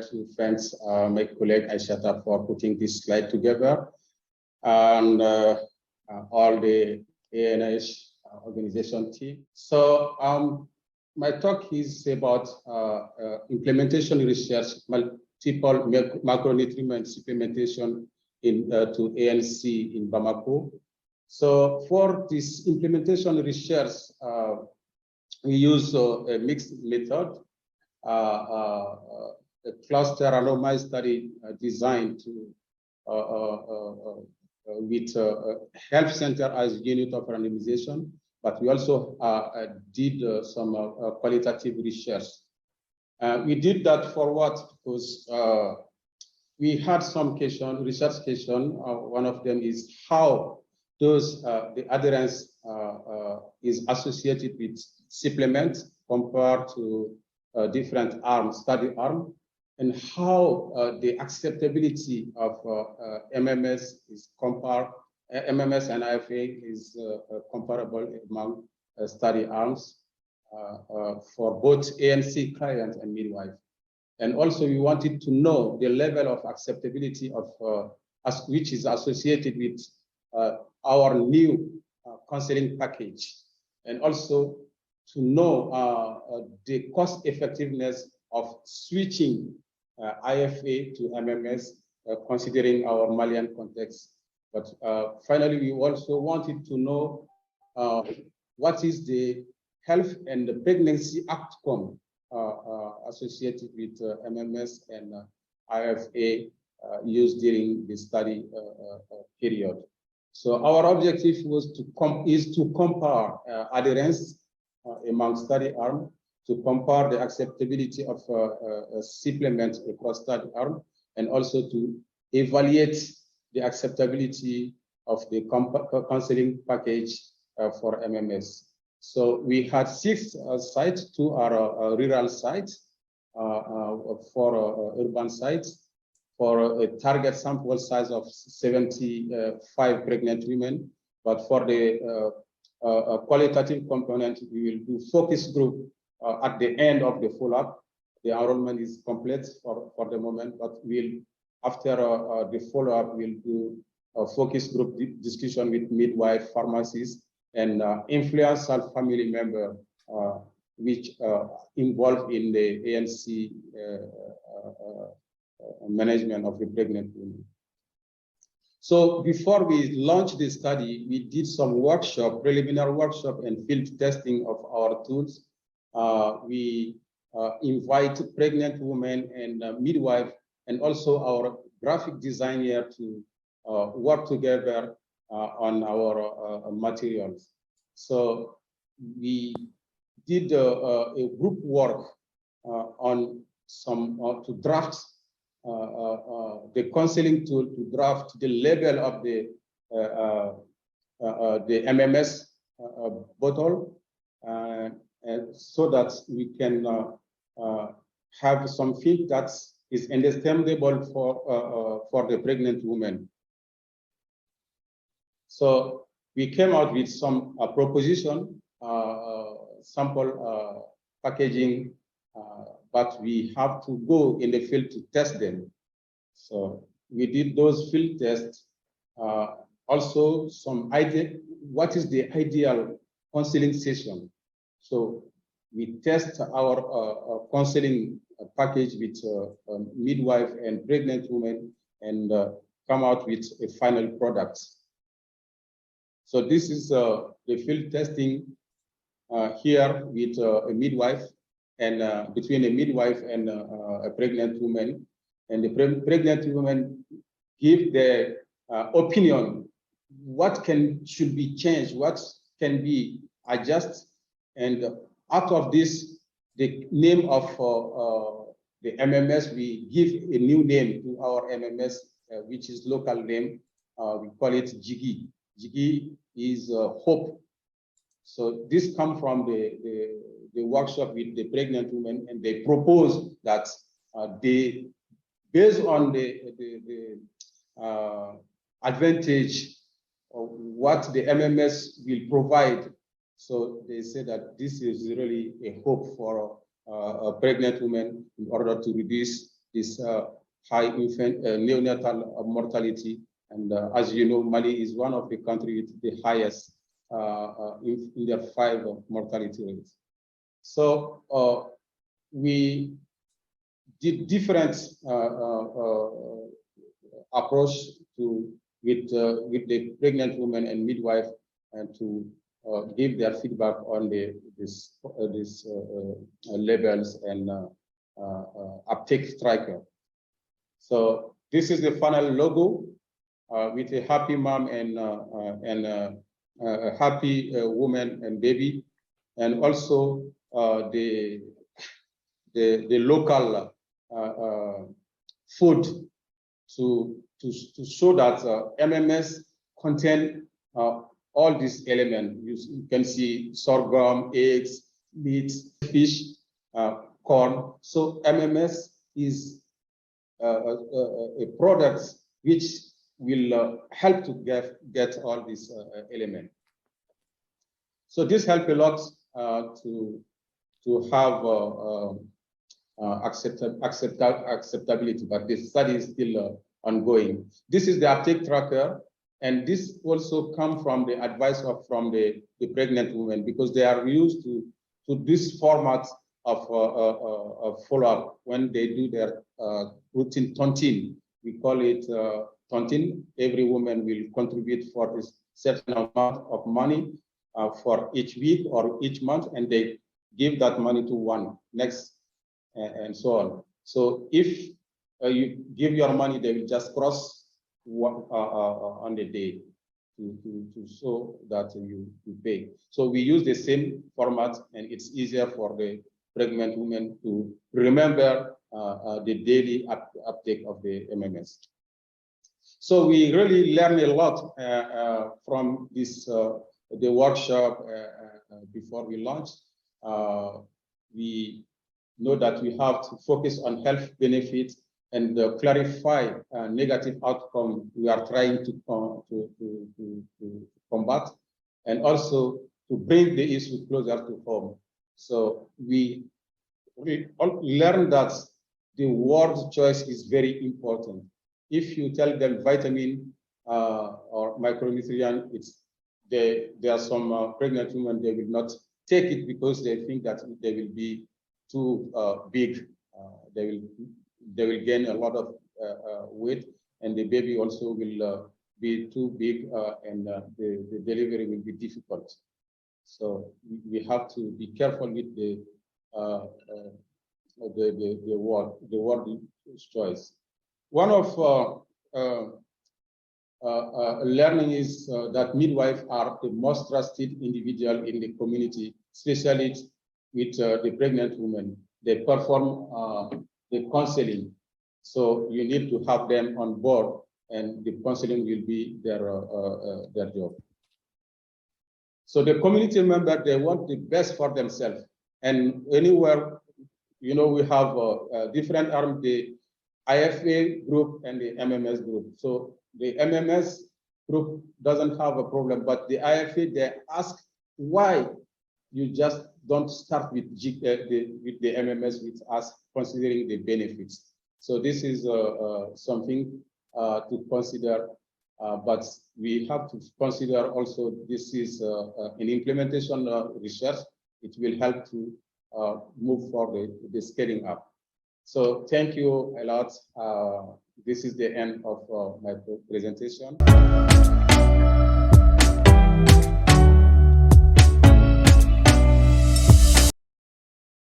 to thank my colleague Aishata for putting this slide together, and all the ANH organization team. So my talk is about implementation research, multiple macronutrient supplementation to ANC in Bamako. So for this implementation research, we use a mixed method, a cluster randomized study designed to with health center as unit of randomization, but we also did some qualitative research. We did that for what? Because we had some research question. One of them is how those the adherence is associated with supplements compared to different study arm, and how the acceptability of MMS is MMS and IFA is comparable among study arms for both ANC client and midwife. And also we wanted to know the level of acceptability of which is associated with our new counseling package, and also to know the cost effectiveness of switching IFA to MMS, considering our Malian context. But finally, we also wanted to know what is the health and the pregnancy outcome associated with MMS and IFA used during the study period. So our objective was to compare adherence among study arm, to compare the acceptability of supplements across study arm, and also to evaluate the acceptability of the counseling package for MMS. So we had 6 sites, 2 are rural sites, 4 urban sites, for a target sample size of 75 pregnant women. But for the qualitative component, we will do focus group at the end of the follow-up. The enrollment is complete for the moment, but we'll, after the follow-up, we'll do a focus group discussion with midwife, pharmacists, and influential family member, which involved in the ANC management of the pregnant women. So before we launched the study, we did some preliminary workshop and field testing of our tools. We invite pregnant women and midwife, and also our graphic designer to work together on our materials. So we did a group work on some to draft the counseling tool, to draft the label of the MMS bottle, and so that we can have something that is understandable for the pregnant woman. So we came out with some proposition, sample packaging, but we have to go in the field to test them. So we did those field tests. Also, some idea, what is the ideal counseling session? So we test our counseling package with midwife and pregnant women, and come out with a final product. So this is the field testing here with a midwife, and between a midwife and a pregnant woman. And the pregnant woman give their opinion, what should be changed, what can be adjusted. And out of this, the name of the MMS, we give a new name to our MMS, which is local name. We call it Jigi. Jigi is hope. So this comes from the workshop with the pregnant women, and they propose that they, based on the advantage of what the MMS will provide. So they say that this is really a hope for a pregnant woman in order to reduce this high infant neonatal mortality. And as you know, Mali is one of the countries with the highest in their 5 mortality rates. So we did different approach with the pregnant woman and midwife, and to give their feedback on these labels and uptake tracker. So this is the final logo with a happy mom and a happy woman and baby, and also the local food to show that MMS contain all these elements. You can see sorghum, eggs, meat, fish, corn. So MMS is a product which will help to get all these elements. So this helps a lot to have acceptability, but the study is still ongoing. This is the uptake tracker, and this also comes from the advice from the pregnant women, because they are used to this format of follow-up when they do their routine tontine. We call it tontine. Every woman will contribute for this certain amount of money for each week or each month, and they give that money to one next, and so on. So if you give your money, they will just cross on the day to show that you pay. So we use the same format, and it's easier for the pregnant women to remember the daily uptake of the MMS. So we really learn a lot from this the workshop before we launched. We know that we have to focus on health benefits and clarify negative outcome we are trying to combat, and also to bring the issue closer to home. So we learn that the word choice is very important. If you tell them vitamin or micronutrient, there are some pregnant women, they will not take it because they think that they will be too big. They will gain a lot of weight, and the baby also will be too big, and the delivery will be difficult. So we have to be careful with the word choice. One of learning is that midwives are the most trusted individual in the community, especially with the pregnant women. They perform the counseling, so you need to have them on board, and the counseling will be their job. So the community member, they want the best for themselves, and anywhere, you know, we have different arms, the IFA group and the MMS group. So the MMS group doesn't have a problem, but the IFA, they ask why you just don't start with the MMS with us, considering the benefits. So this is something to consider, but we have to consider also this is an implementation research. It will help to move forward the scaling up. So thank you a lot. This is the end of my presentation.